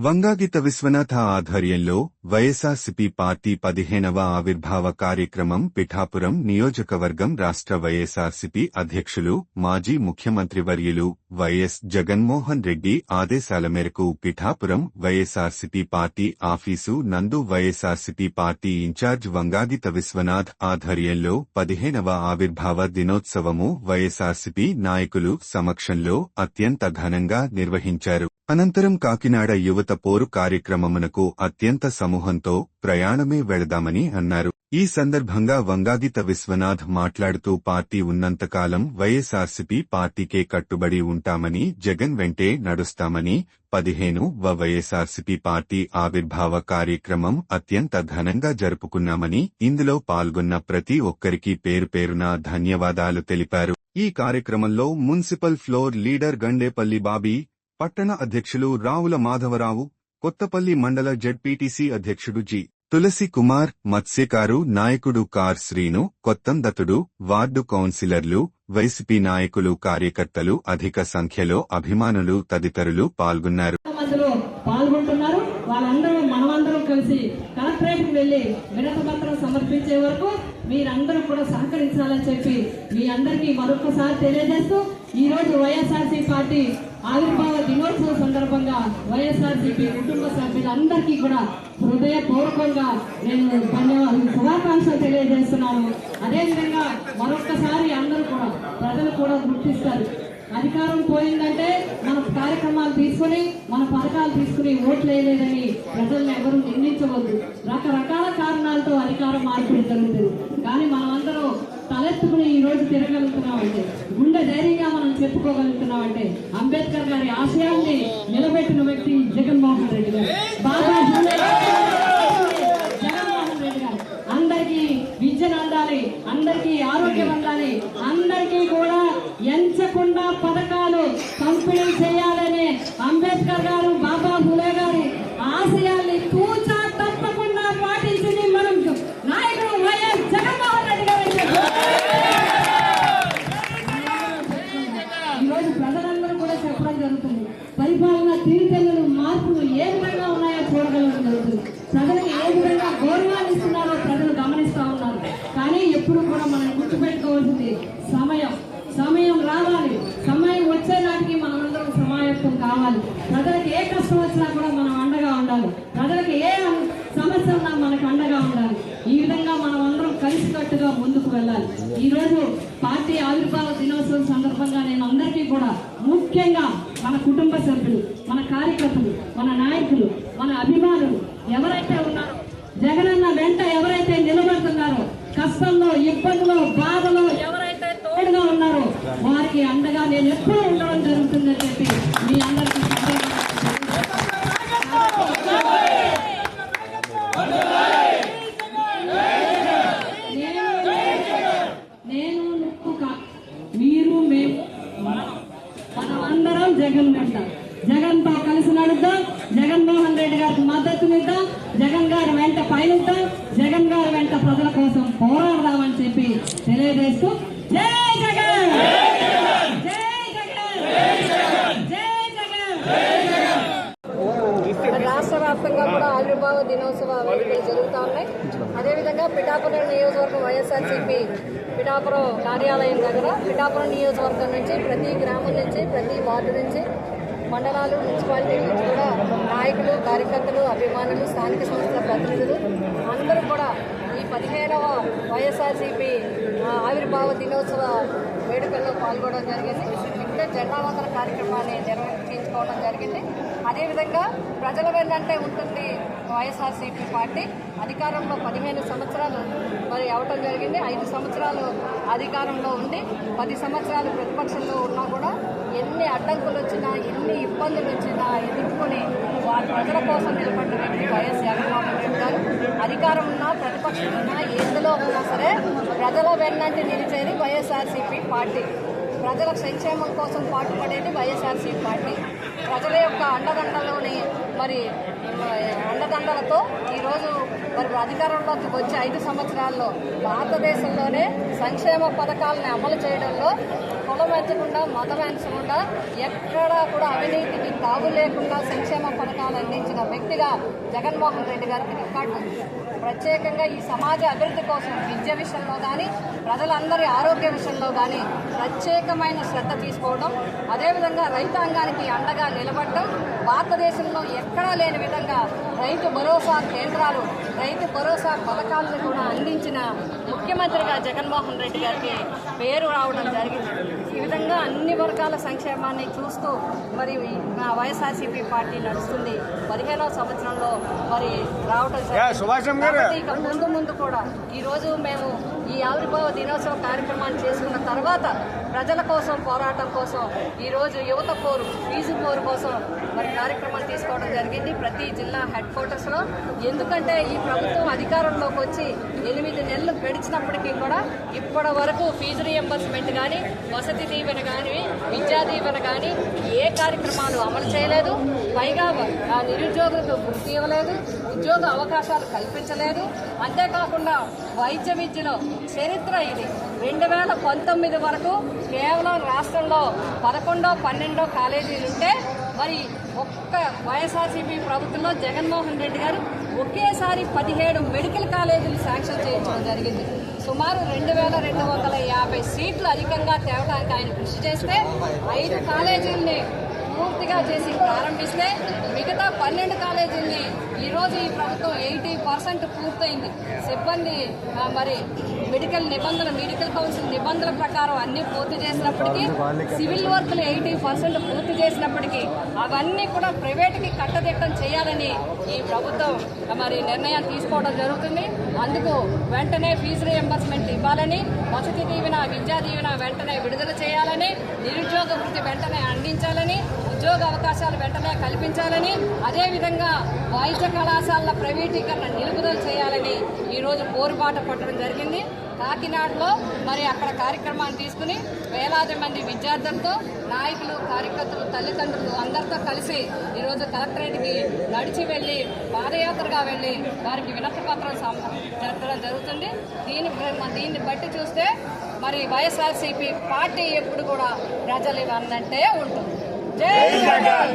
వంగాగిత విశ్వనాథ ఆధ్వర్యంలో వైఎస్ఆర్సీపీ పార్టీ 15వ ఆవిర్భావ కార్యక్రమం పిఠాపురం నియోజకవర్గం రాష్ట్ర వైఎస్ఆర్సీపీ అధ్యక్షులు మాజీ ముఖ్యమంత్రివర్యులు వైఎస్ జగన్మోహన్ రెడ్డి ఆదేశాల మేరకు పిఠాపురం వైఎస్ఆర్సీపీ పార్టీ ఆఫీసు నందు వైఎస్ఆర్సీపీ పార్టీ ఇన్ఛార్జ్ వంగాగిత విశ్వనాథ్ ఆధ్వర్యంలో 15వ ఆవిర్భావ దినోత్సవము వైఎస్ఆర్సీపీ నాయకులు సమక్షంలో అత్యంత ఘనంగా నిర్వహించారు. అనంతరం కాకినాడ యువత పోరు కార్యక్రమమునకు అత్యంత సమూహంతో ప్రయాణమే వెళదామని అన్నారు. ఈ సందర్భంగా వంగాగిత విశ్వనాథ్ మాట్లాడుతూ పార్టీ ఉన్నంతకాలం వైఎస్ఆర్సీపీ పార్టీకే కట్టుబడి ఉంటామని, జగన్ వెంటే నడుస్తామని, 15వ వైఎస్ఆర్సీపీ పార్టీ ఆవిర్భావ కార్యక్రమం అత్యంత ఘనంగా జరుపుకున్నామని, ఇందులో పాల్గొన్న ప్రతి ఒక్కరికి పేరుపేరున ధన్యవాదాలు తెలిపారు. ఈ కార్యక్రమంలో municipal floor leader Gandepalli Bobby, పట్టణ అధ్యక్షులు రావుల మాధవరావు, కొత్తపల్లి మండల జెడ్పీటీసీ అధ్యక్షుడు జి. తులసి కుమార్, మత్స్యకారు నాయకుడు కార్ శ్రీను, కొత్తందతుడు, వార్డు కౌన్సిలర్లు, వైసీపీ నాయకులు, కార్యకర్తలు, అధిక సంఖ్యలో అభిమానులు తదితరులు పాల్గొన్నారు. మనమందరం కలిసి కలెక్టరేట్ కి వెళ్లి వినతి పత్రం సమర్పించే వరకు మీరందరూ కూడా సహకరించాలని చెప్పి మీ అందరికీ మరొకసారి తెలియజేస్తూ ఈ రోజు వైఎస్ఆర్సీపీ పార్టీ ఆవిర్భావ దినోత్సవం సందర్భంగా వైఎస్ఆర్సీపీ కుటుంబ సభ్యులందరికీ కూడా హృదయపూర్వకంగా నేను శుభాకాంక్షలు తెలియజేస్తున్నాను. అదేవిధంగా మరొకసారి అందరూ కూడా ప్రజలు కూడా గుర్తిస్తారు. అధికారం పోయిందంటే మన కార్యక్రమాలు తీసుకుని మన పథకాలు తీసుకుని ఓట్లు వేయలేదని ప్రజల్ని ఎవరు నిందించవద్దు. రకరకాల కారణాలతో అధికారం మార్పిడి జరుగుతుంది. కానీ మనమందరం తలెత్తుకుని ఈ రోజు తిరగలుగుతున్నామంటే, గుండె ధైర్యంగా మనం చెప్పుకోగలుగుతున్నామంటే అంబేద్కర్ గారి ఆశయాల్ని నిలబెట్టిన వ్యక్తి జగన్మోహన్ రెడ్డి గారు. జగన్మోహన్ రెడ్డి గారు అందరికీ విద్యను అందాలి, అందరికీ ఆరోగ్యం అందాలి, అందరికీ కూడా ఎంచకుండా పథకాలు పంపిణీ చేయాలని అంబేద్కర్ గారు, బాబా ఫులే గారి ఆశయాల్ని తూచా తప్పకుండా పాటించింది మనం నాయకుడు వైఎస్ జగన్మోహన్ రెడ్డి గారు. ఈరోజు ప్రజలందరూ కూడా చెప్పడం జరుగుతుంది. పరిపాలన తీరుతెన్నులు మార్పులు ఏ విధంగా ఉన్నాయో చూడగలడం జరుగుతుంది. ప్రజలకు ఏ విధంగా గౌరవాన్ని ఇస్తున్నారో ప్రజలు గమనిస్తా ఉన్నారు. కానీ ఎప్పుడు కూడా మనం గుర్తుపెట్టుకోవాల్సింది సమయం రావాలి. సమయం వచ్చే నాటికి మనమందరం సమాయత్తం కావాలి. ప్రజలకు ఏ కష్టం వచ్చినా కూడా మనం అండగా ఉండాలి. ప్రజలకు ఏ సమస్య ఉన్నా మనకు అండగా ఉండాలి. ఈ విధంగా మనం అందరం కలిసికట్టుగా ముందుకు వెళ్ళాలి. ఈ రోజు పార్టీ ఆవిర్భావ దినోత్సవం సందర్భంగా నేను అందరికీ కూడా ముఖ్యంగా మన కుటుంబ సభ్యులు, మన కార్యకర్తలు, మన నాయకులు, మన అభిమానులు ఎవరైతే ఉన్నారో, జగనన్న వెంట ఎవరైతే నిలబడుతున్నారో, కష్టంలో, ఇబ్బందులో, బాధలో ఎవరైతే తోడుగా ఉన్నారో వారికి అండగా నేను ఎప్పుడూ ఉండడం జరుగుతుందని చెప్పి మీ అందరికీ నేను మీరు మేము మనమందరం జగన్ వెంట, జగన్తో కలిసి నడుద్దాం, జగన్మోహన్ రెడ్డి గారికి మద్దతునిద్దాం, జగన్ గారి వెంట పయనిద్దాం, జగన్ గారి వెంట ప్రజల కోసం పోరాడదామని చెప్పి తెలియజేస్తూ జై జగన్, జై జగన్, జై జగన్. రాష్ట్ర వ్యాప్తంగా కూడా ఆవిర్భావ దినోత్సవ వేడుకలు జరుగుతూ ఉన్నాయి. అదేవిధంగా పిఠాపురం నియోజకవర్గం వైఎస్ఆర్సీపీ పిఠాపురం కార్యాలయం దగ్గర పిఠాపురం నియోజకవర్గం నుంచి ప్రతి గ్రామం నుంచి, ప్రతి వార్డు నుంచి, మండలాలు, మున్సిపాలిటీల నుంచి కూడా నాయకులు, కార్యకర్తలు, అభిమానులు, స్థానిక సంస్థల ప్రతినిధులు అందరూ కూడా ఈ 15వ వైఎస్ఆర్సీపీ ఆవిర్భావ దినోత్సవ వేడుకల్లో పాల్గొనడం జరిగింది. ఇప్పుడే జెండా వందన కార్యక్రమాన్ని నిర్వహించుకోవడం జరిగింది. అదేవిధంగా ప్రజల వెన్నంటే ఉంటుంది వైఎస్ఆర్సీపీ పార్టీ. అధికారంలో 15 సంవత్సరాలు మరి అవటం జరిగింది. 5 సంవత్సరాలు అధికారంలో ఉండి 10 సంవత్సరాలు ప్రతిపక్షంలో ఉన్నా కూడా ఎన్ని అడ్డంకులు వచ్చినా, ఎన్ని ఇబ్బందులు వచ్చినా ఎదుర్కొని వారి ప్రజల కోసం నిలబడిన వ్యక్తి వైఎస్ జగన్మోహన్ రెడ్డి గారు. అధికారం ఉన్నా, ప్రతిపక్షం ఉన్నా, ఎందులో ఉన్నా సరే ప్రజల వెన్నంటి నిలిచేది వైఎస్ఆర్సీపీ పార్టీ. ప్రజల సంక్షేమం కోసం పాటుపడేది వైఎస్ఆర్సీపీ పార్టీ. ప్రజల యొక్క అండదండలోని మరి అండదండలతో ఈరోజు మరి అధికారంలోకి వచ్చే 5 సంవత్సరాల్లో భారతదేశంలోనే సంక్షేమ పథకాలను అమలు చేయడంలో కులం ఎంచకుండా మతం ఎంచకుండా ఎక్కడా కూడా అవినీతికి తావు లేకుండా సంక్షేమ పథకాలు అందించిన వ్యక్తిగా జగన్మోహన్ రెడ్డి గారికి రికార్డు ఉంది. ప్రత్యేకంగా ఈ సమాజ అభివృద్ధి కోసం విద్య విషయంలో కానీ ప్రజలందరి ఆరోగ్య విషయంలో కానీ ప్రత్యేకమైన శ్రద్ధ తీసుకోవడం, అదేవిధంగా రైతాంగానికి అండగా నిలబడడం, భారతదేశంలో ఎక్కడా లేని విధంగా రైతు భరోసా కేంద్రాలు, రైతు భరోసా పథకాలను కూడా అందించిన ముఖ్యమంత్రిగా జగన్మోహన్ రెడ్డి గారికి పేరు రావడం జరిగింది. ఈ విధంగా అన్ని వర్గాల సంక్షేమాన్ని చూస్తూ మరి మా వైఎస్ఆర్సీపీ పార్టీ నడుస్తుంది. 15వ సంవత్సరంలో మరి రావడం జరిగింది. ఇక ముందు కూడా ఈరోజు మేము ఈ ఆవిర్భావ దినోత్సవ కార్యక్రమాన్ని చేసుకున్న తర్వాత ప్రజల కోసం పోరాటం కోసం ఈరోజు యువత పోరు, ఫీజు పోరు కోసం మరి కార్యక్రమం తీసుకోవడం జరిగింది ప్రతి జిల్లా హెడ్ క్వార్టర్స్లో. ఎందుకంటే ఈ ప్రభుత్వం అధికారంలోకి వచ్చి 8 నెలలు గడిచినప్పటికీ కూడా ఇప్పటి వరకు ఫీజు రియంబర్స్మెంట్ కానీ, వసతి దీవెన కానీ, విద్యా దీవెన కానీ ఏ కార్యక్రమాలు అమలు చేయలేదు. పైగా నిరుద్యోగులకు వృత్తి ఇవ్వలేదు, ఉద్యోగ అవకాశాలు కల్పించలేదు. అంతేకాకుండా వైద్య విద్యలో చరిత్ర ఇది. 2019 వరకు కేవలం రాష్ట్రంలో 11, 12 కాలేజీలుంటే మరి ఒక్క వైఎస్ఆర్సీపీ ప్రభుత్వంలో జగన్మోహన్ రెడ్డి గారు ఒకేసారి 17 మెడికల్ కాలేజీలు శాంక్షన్ చేయించడం జరిగింది. సుమారు 2250 సీట్లు అధికంగా తేవడానికి ఆయన కృషి చేస్తే 5 కాలేజీల్ని పూర్తిగా చేసి ప్రారంభిస్తే మిగతా 12 కాలేజీల్ని ఈరోజు ఈ ప్రభుత్వం 80% పూర్తయింది. సిబ్బంది మరి మెడికల్ కౌన్సిల్ నిబంధనల ప్రకారం అన్ని పూర్తి చేసినప్పటికీ, సివిల్ వర్క్లు 80% పూర్తి చేసినప్పటికీ అవన్నీ కూడా ప్రైవేట్కి కట్టదిట్టం చేయాలని ఈ ప్రభుత్వం మరి నిర్ణయం తీసుకోవడం జరుగుతుంది. అందుకు వెంటనే ఫీజు రియంబర్స్మెంట్ ఇవ్వాలని, వసతి దీవెన, విద్యా దీవెన వెంటనే విడుదల చేయాలని, నిరుద్యోగ వృత్తి వెంటనే అందించాలని, ఉద్యోగ అవకాశాలు వెంటనే కల్పించాలని, అదేవిధంగా వైద్య కళాశాలల ప్రైవేటీకరణ నిలుపుదల చేయాలని ఈరోజు పోరుబాట పట్టడం జరిగింది. కాకినాడలో మరి అక్కడ కార్యక్రమాన్ని తీసుకుని వేలాది మంది విద్యార్థులతో, నాయకులు, కార్యకర్తలు, తల్లిదండ్రులు అందరితో కలిసి ఈరోజు కలెక్టరేట్కి నడిచి వెళ్ళి పాదయాత్రగా వెళ్ళి వారికి వినతి పత్రం జరపడం జరుగుతుంది. దీన్ని బట్టి చూస్తే మరి వైఎస్ఆర్సీపీ పార్టీ ఎప్పుడు కూడా ప్రజలు అన్నట్టే ఉంటుంది. జై జగన్.